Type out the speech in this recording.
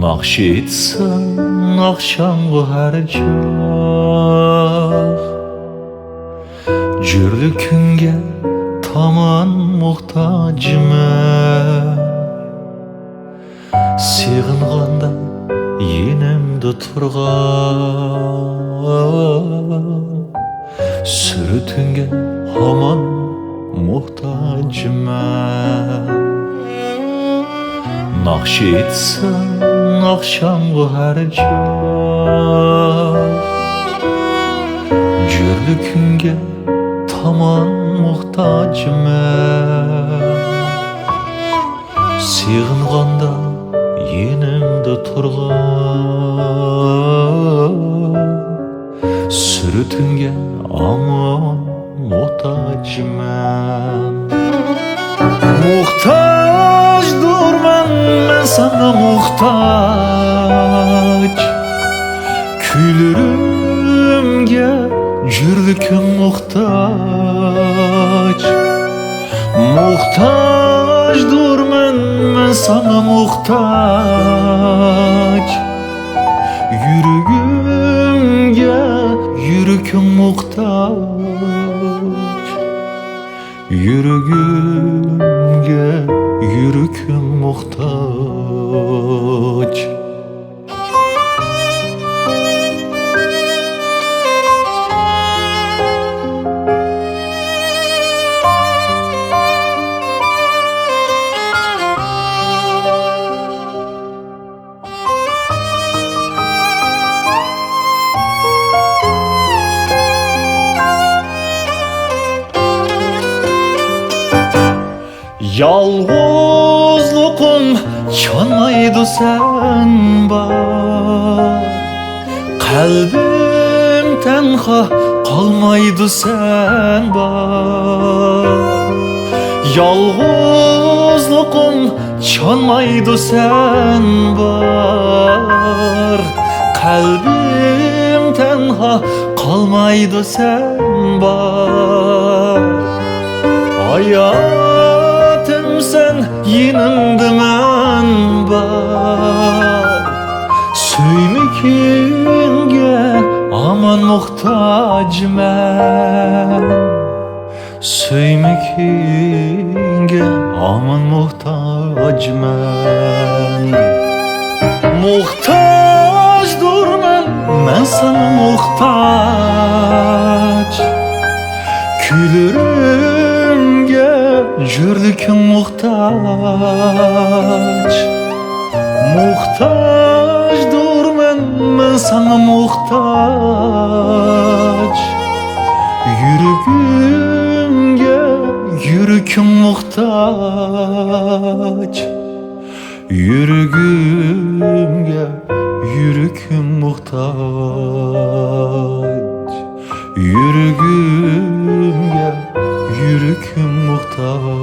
Nakş etsin akşamғы her çağ, Jürlü künge taman muhtacımın. Sığınğanda yenemde turgan, Sürütünge haman muhtacımın. Nakş etsin akşamғы her çağ, Jürlü künge taman muhtacımın. Sığınğanda yenemde turgan, Sürütünge aman muhtacımın. Muhtaç durman ben sana muhtaç, Külürümge jürlüküm muhtaç. Muhtaç durman ben sana muhtaç, Yürügümge yürüküm muhtaç. Yürügümge yürüküm muhtaç. Yalğızlıqım çanmaydı sen bar, Kalbim tenha kalmaydı sen bar. Yalğızlıqım çanmaydı sen bar, Kalbim tenha kalmaydı sen bar. Sen yenimde men var, Söymekingge aman muhtacım ben. Söymekingge aman muhtacım ben. Muhtaç durman ben sana muhtaç, Külürümge jürlüküm muhtaç. Muhtaç durman ben sana muhtaç, Yürügümge yürüküm muhtaç. Yürügümge yürüküm muhtaç. Yürügümge yürüküm muhtaç.